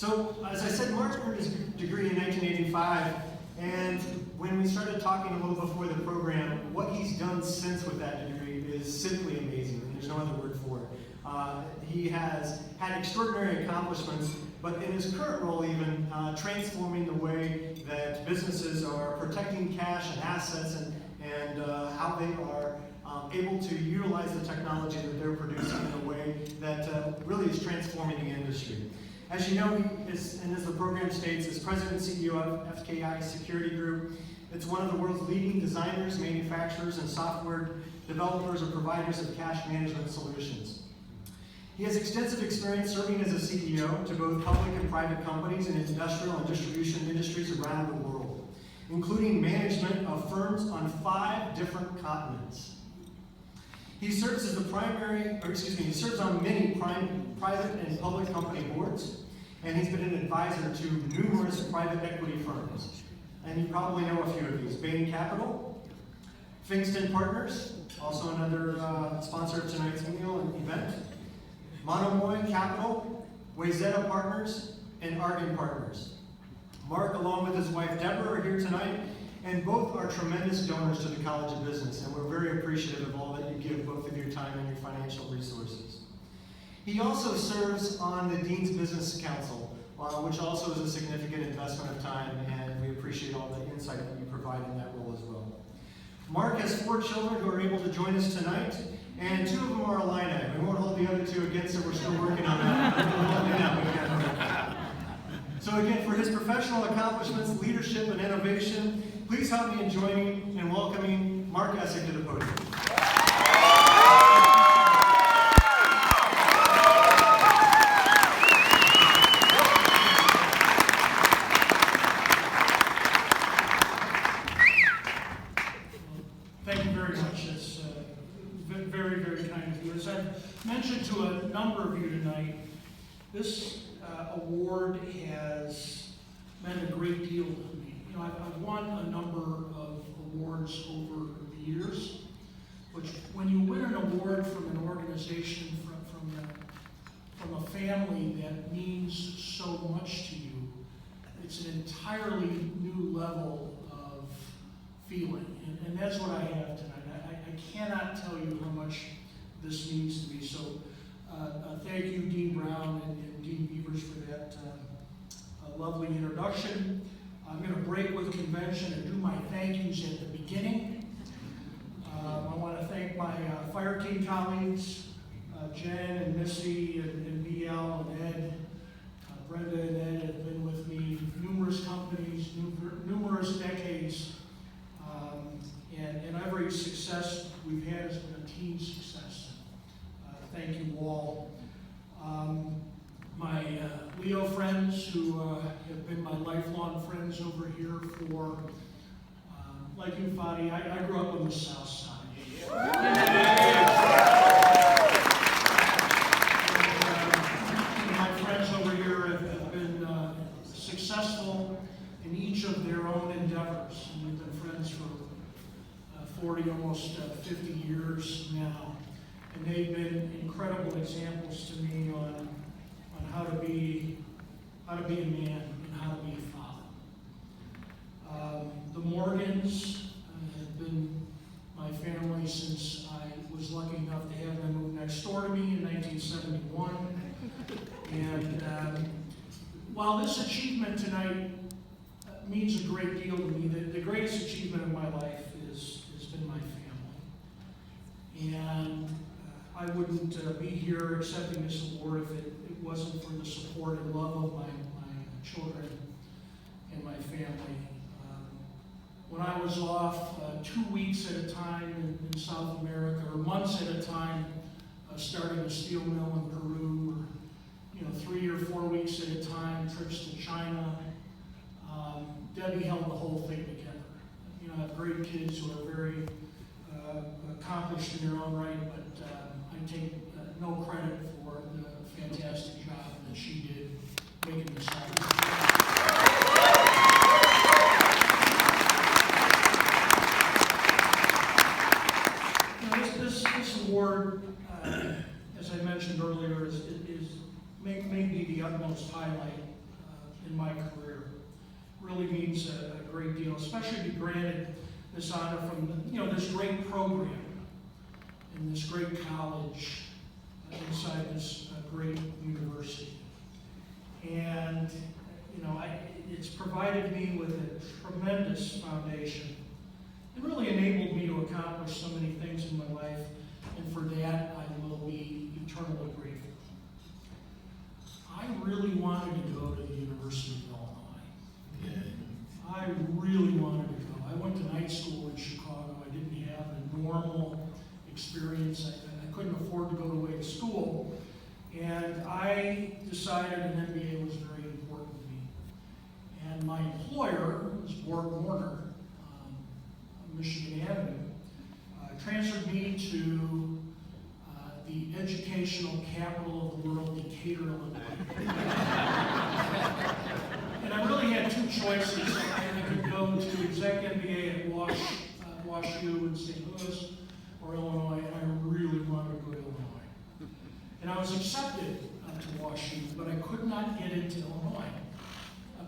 So, as I said, Mark earned his degree in 1985, and when we started talking a little before the program, what he's done since with that degree is simply amazing, and there's no other word for it. He has had extraordinary accomplishments, but in his current role even, transforming the way that businesses are protecting cash and assets and how they are able to utilize the technology that they're producing in a way that really is transforming the industry. As you know, he is, and as the program states, is President and CEO of FKI Security Group. It's one of the world's leading designers, manufacturers, and software developers or providers of cash management solutions. He has extensive experience serving as a CEO to both public and private companies in industrial and distribution industries around the world, including management of firms on 5 different continents. He serves as he serves on many private and public company boards, and he's been an advisor to numerous private equity firms. And you probably know a few of these: Bain Capital, Fingston Partners, also another sponsor of tonight's meal and event, Monomoy Capital, Wayzata Partners, and Argan Partners. Mark, along with his wife Deborah, are here tonight, and both are tremendous donors to the College of Business, and we're very appreciative of all that you give, both of your time and your financial resources. He also serves on the Dean's Business Council, which also is a significant investment of time, and we appreciate all the insight that you provide in that role as well. Mark has 4 children who are able to join us tonight, and 2 of them are Alumni. We won't hold the other 2 against it, we're still working on that. So again, for his professional accomplishments, leadership, and innovation, please help me in joining and welcoming Mark Essig to the podium. Thank you very much. It's very, very kind of you. As I've mentioned to a number of you tonight, this award has meant a great deal to me. You know, I've won a number of awards over the years, which when you win an award from an organization, from a family that means so much to you, it's an entirely new level of feeling, and that's what I have tonight. I cannot tell you how much this means to me. So thank you, Dean Brown and Dean Beavers, for that lovely introduction. I'm going to break with convention and do my thank yous at the beginning. I want to thank my fire team colleagues, Jen and Missy and BL and Ed. Brenda and Ed have been with me numerous companies, numerous decades, and every success we've had has been a team success. Thank you all. My Leo friends who have been my lifelong friends over here for, like you, Fadi, I grew up on the South Side. My friends over here have been successful in each of their own endeavors. And we've been friends for 40, almost 50 years now. And they've been incredible examples to me on how to be a man and how to be a father. The Morgans have been my family since I was lucky enough to have them move next door to me in 1971. And while this achievement tonight means a great deal to me, the greatest achievement of my life has been my family. And I wouldn't be here accepting this award if it wasn't for the support and love of my children and my family. When I was off 2 weeks at a time in South America, or months at a time, starting a steel mill in Peru, or 3 or 4 weeks at a time, trips to China, Debbie held the whole thing together. I have great kids who are very accomplished in their own right, but I take no credit for the fantastic job that she did making this happen. This award, as I mentioned earlier, may be the utmost highlight in my career. Really means a great deal, especially to be granted this honor from this great program in this great college inside this great university. And it's provided me with a tremendous foundation. It really enabled me to accomplish so many things in my life, and for that I will be eternally grateful. I really wanted to go to the University of Illinois. I really wanted to go. I went to night school in Chicago. I didn't have a normal experience. I couldn't afford to go away to school. And I decided an MBA was very important to me. And my employer was Warner, Michigan Avenue, transferred me to the educational capital of the world, Decatur, Illinois. And I really had two choices. I could go to exec MBA at WashU in St. Louis or Illinois, and I really wanted to go to Illinois. And I was accepted to WashU, but I could not get into Illinois.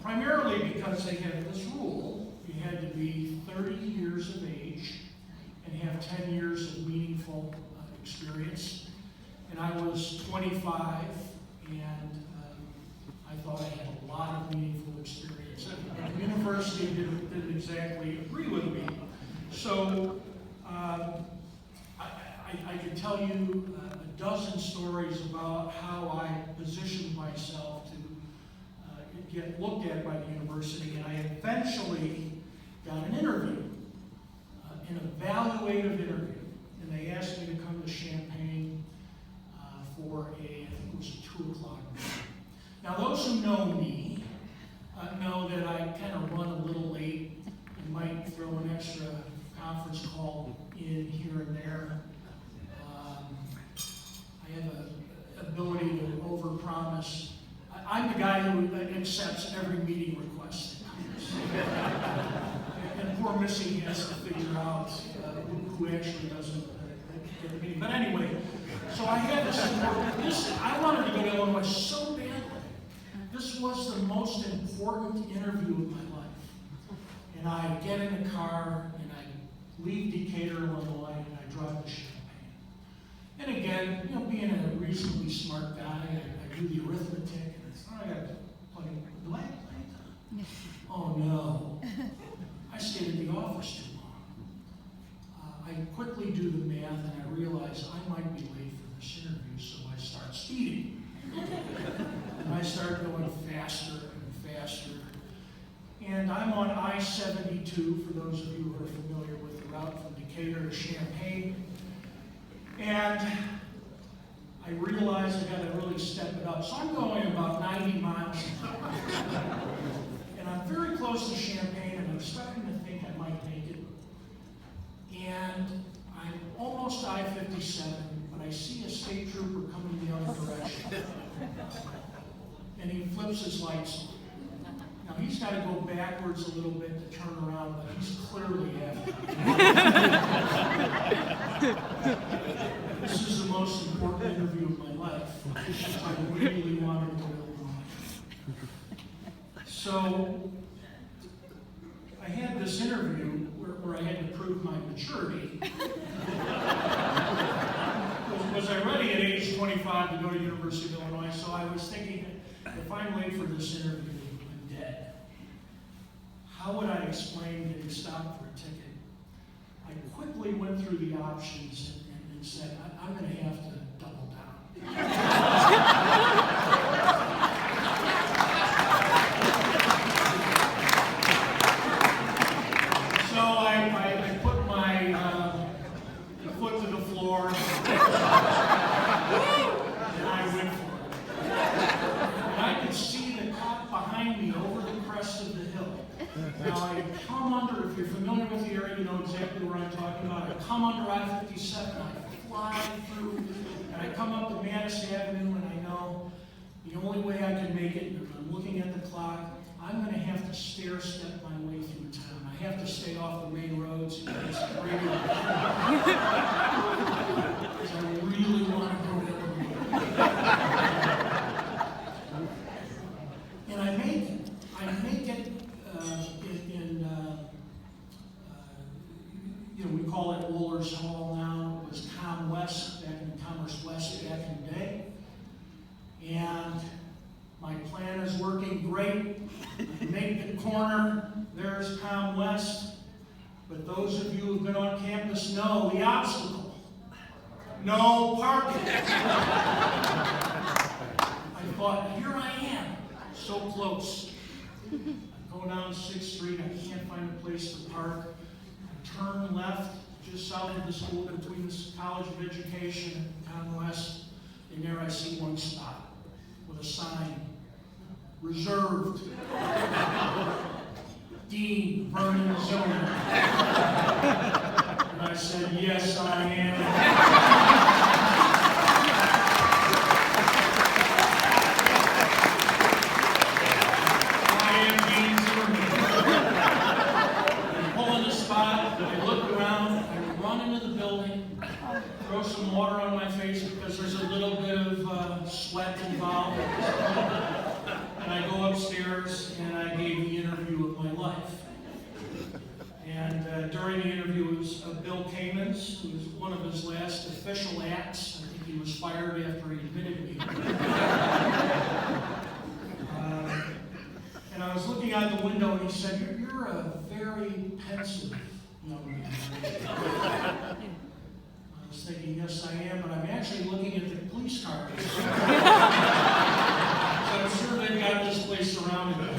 Primarily because they had this rule. You had to be 30 years of age and have 10 years of meaningful experience. And I was 25, and I thought I had a lot of meaningful experience. And the university didn't exactly agree with me. So I could tell you a dozen stories about how I positioned myself to get looked at by the university, and I eventually got an interview, an evaluative interview, and they asked me to come to Champaign for I think it was a 2 o'clock meeting. Now those who know me know that I kind of run a little late and might throw an extra conference call in here and there. I have an ability to overpromise. I'm the guy who accepts every meeting request that comes. And poor Missy has to figure out who actually doesn't get the meeting. But anyway, so I had this important, I wanted to go to Illinois so badly. This was the most important interview of my life. And I get in the car, and I leave Decatur, Illinois, and I drive to Champaign. And again, being a reasonably smart guy, I do the arithmetic, and I got plenty. Do I have plenty of time? Oh no. I stayed at the office too long. I quickly do the math, and I realize I might be late for this interview, so I start speeding. And I start going faster and faster. And I'm on I-72, for those of you who are familiar with the route from Decatur to Champaign. And I realize I got to really step it up. So I'm going about 90 miles an hour. And I'm very close to Champaign, and I'm starting to think I might make it. And I'm almost I-57, but I see a state trooper coming the other direction. And he flips his lights on. Now he's got to go backwards a little bit to turn around, but he's clearly after me. This is the most important interview of my life. I really wanted to go to Illinois. So I had this interview where I had to prove my maturity. Was I ready at age 25 to go to the University of Illinois? So I was thinking, if I'm late for this interview, I'm dead. How would I explain getting stopped for a ticket? I quickly went through the options and said, I'm going to have to double down. So I put my foot to the floor, and I went for it. And I could see the cop behind me over the crest of the hill. Now I come under, if you're familiar with the area, you know exactly where I'm talking about. I come under I-57, I fly through, and I come up to Madison Avenue, and I know the only way I can make it, and I'm looking at the clock, I'm going to have to stair-step my way through town. I have to stay off the main roads because I really want to go to Illinois. And I made it. back in the day. And my plan is working great. I make the corner, there's Tom West. But those of you who've been on campus know the obstacle. No parking. I thought, here I am, so close. I go down 6th Street, I can't find a place to park. I turn left, just south of the school, between the College of Education and Tom West, and there I see one spot with a sign, reserved. Dean Vernon Zimmerman. And I said, yes, I am. Throw some water on my face because there's a little bit of sweat involved. And I go upstairs and I gave the interview of my life. And during the interview, it was Bill Kamens, who was one of his last official acts. I think he was fired after he admitted me. And I was looking out the window and he said, you're a very pensive young man. I was thinking, yes, I am, but I'm actually looking at the police cars. So I'm sure they've got this place surrounded.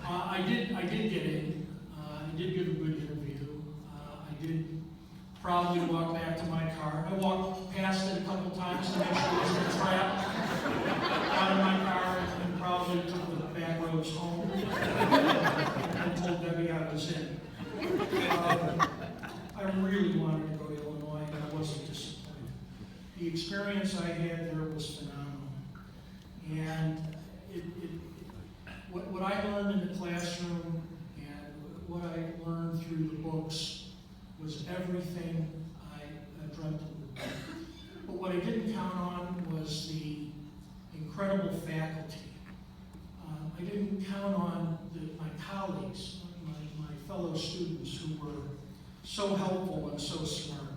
I did get in. I did give a good interview. I did probably walk back to my car. I walked past it a couple times to make sure it wasn't a trap. Out of my car and probably took the back roads home. And told Debbie I was in. I really wanted to go to Illinois, and I wasn't disappointed. The experience I had there was phenomenal. And what I learned in the classroom and what I learned through the books was everything I dreamt of. But what I didn't count on was the incredible faculty. I didn't count on my colleagues, my fellow students who were so helpful and so smart.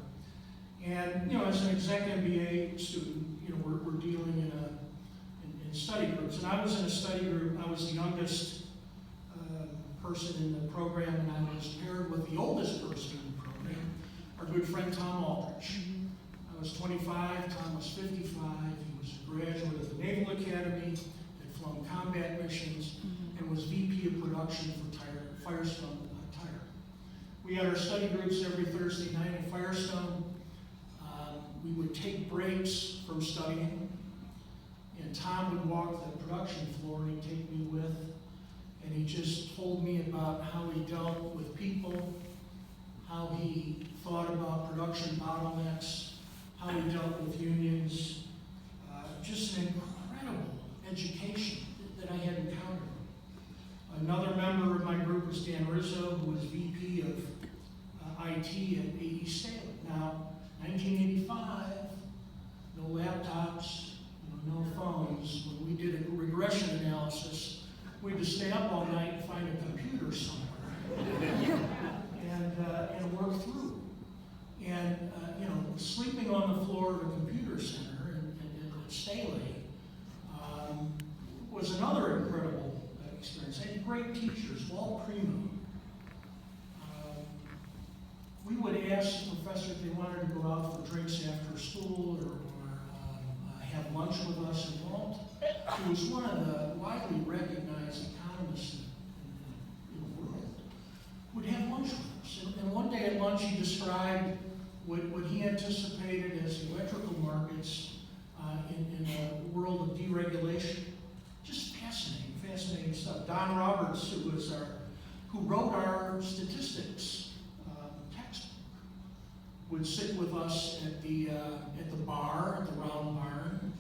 And, as an exec MBA student, we're dealing in study groups. And I was in a study group. I was the youngest person in the program, and I was paired with the oldest person in the program, our good friend Tom Aldrich. I was 25, Tom was 55. He was a graduate of the Naval Academy, had flown combat missions, and was VP of production for Firestone Tire. We had our study groups every Thursday night at Firestone. We would take breaks from studying, and Tom would walk the production floor and he'd take me with, and he just told me about how he dealt with people, how he thought about production bottlenecks, how he dealt with unions. Just an incredible education that I had encountered. Another member of my group was Dan Rizzo, who was VP of IT at AE Staley. Now, 1985, no laptops, no phones. When we did a regression analysis, we had to stay up all night and find a computer somewhere and work through. And sleeping on the floor of a computer center at Staley was another incredible experience. I had great teachers, Walt Primo. We would ask the professor if they wanted to go out for drinks after school or have lunch with us. And Walt, who was one of the widely recognized economists in the world, would have lunch with us. And one day at lunch he described what he anticipated as electrical markets in a world of deregulation. Just fascinating stuff. Don Roberts, who wrote our statistics textbook, would sit with us at the bar, at the round barn,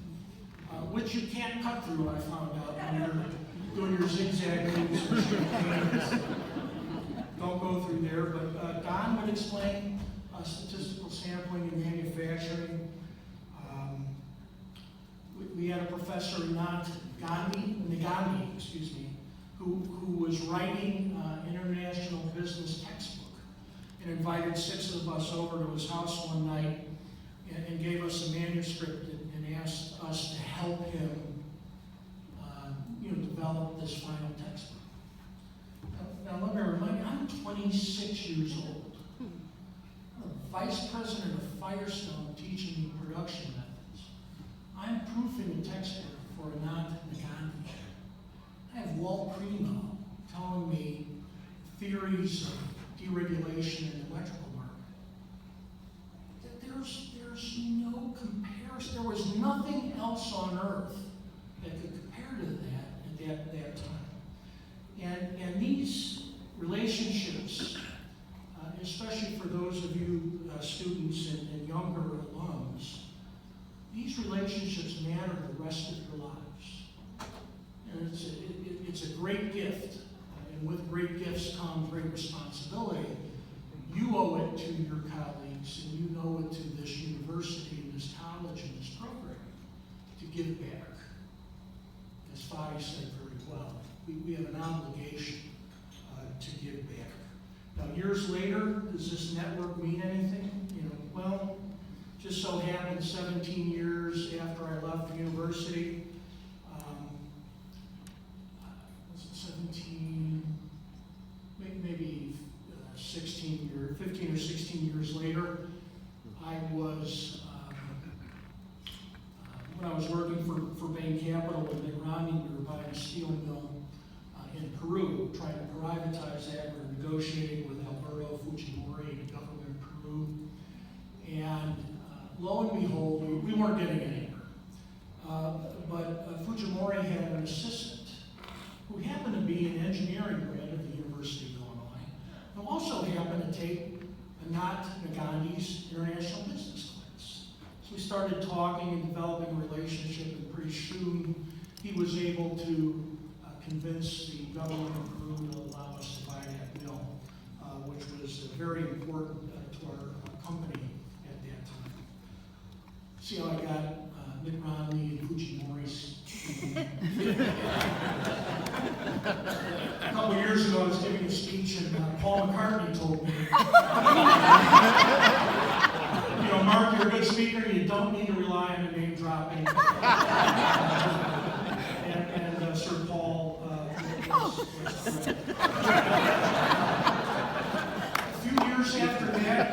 which you can't cut through, I found out, when you're doing your zigzag moves. Don't go through there, but Don would explain statistical sampling and manufacturing. We had a professor, Nagandi, who was writing international business textbook, and invited 6 of us over to his house one night gave us a manuscript and asked us to help him develop this final textbook. Now let me remind you, I'm 26 years old. I'm the vice president of Firestone teaching me production methods. I'm proofing a textbook for Anant Nagandi. I have Walt Primo telling me theories of deregulation in the electrical market. There's no comparison. There was nothing else on earth that could compare to that at that time. And these relationships, especially for those of you students and younger alums, these relationships matter the rest of your lives. And it's a great gift. And with great gifts comes great responsibility. You owe it to your colleagues, and you owe it to this university, and this college, and this program to give back. As Fadi said very well, we have an obligation to give back. Now, years later, does this network mean anything? Well, just so happened 17 years after I left the university, was it 17, maybe 15 or 16 years later, I was, when I was working for Bain Capital with Mitt Romney, we were buying a steel mill in Peru, trying to privatize that. We were negotiating with Alberto Fujimori, the government of Peru. And lo and behold, we weren't getting anywhere. But Fujimori had an assistant who happened to be an engineering grad at the University of Illinois, who also happened to take Anant Nagandi's international business class. So we started talking and developing a relationship, and pretty soon he was able to convince the government of Peru to allow us to buy that mill, which was very important to our company at that time. See how I got Mitt Romney and Fujimori's. A couple of years ago, I was giving a speech, and Paul McCartney told me, Mark, you're a good speaker. You don't need to rely on the name dropping. And Sir Paul was a few years after that,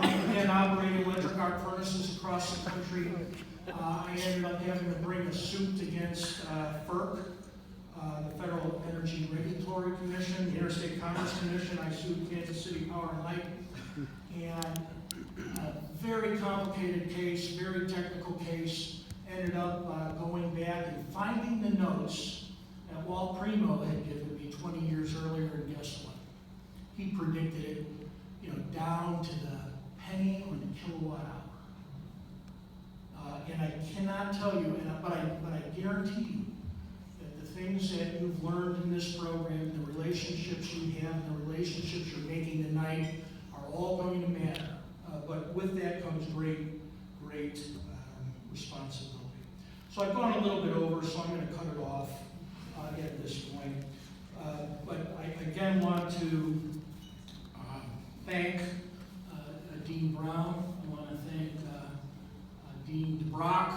began operating electric arc furnaces across the country. I ended up having to bring a suit against FERC, the Federal Energy Regulatory Commission, the Interstate Commerce Commission. I sued Kansas City Power and Light. And a very complicated case, very technical case. Ended up going back and finding the notes that Walt Primo had given me 20 years earlier, and guess what? He predicted it, down to the penny on the kilowatt hour. And I cannot tell you, but I guarantee you that the things that you've learned in this program, the relationships you have, the relationships you're making tonight, are all going to matter. But with that comes great responsibility. So I've gone a little bit over, so I'm going to cut it off at this point. But I again want to thank Dean Brown. I want to thank Dean DeBrock,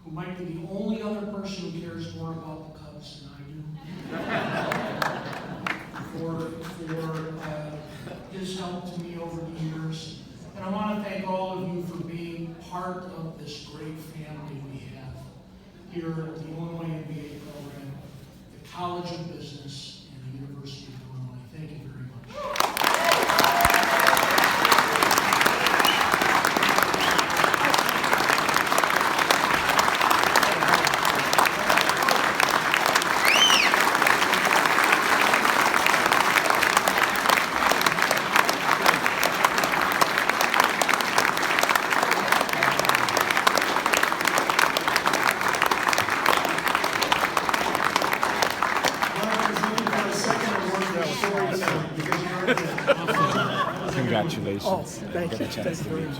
who might be the only other person who cares more about the Cubs than I do, for his help to me over the years. And I want to thank all of you for being part of this great family we have here at the Illinois MBA program, the College of Business, and the University of Illinois. Thank you very much. Congratulations. Oh, thank you. Get a chance to meet you.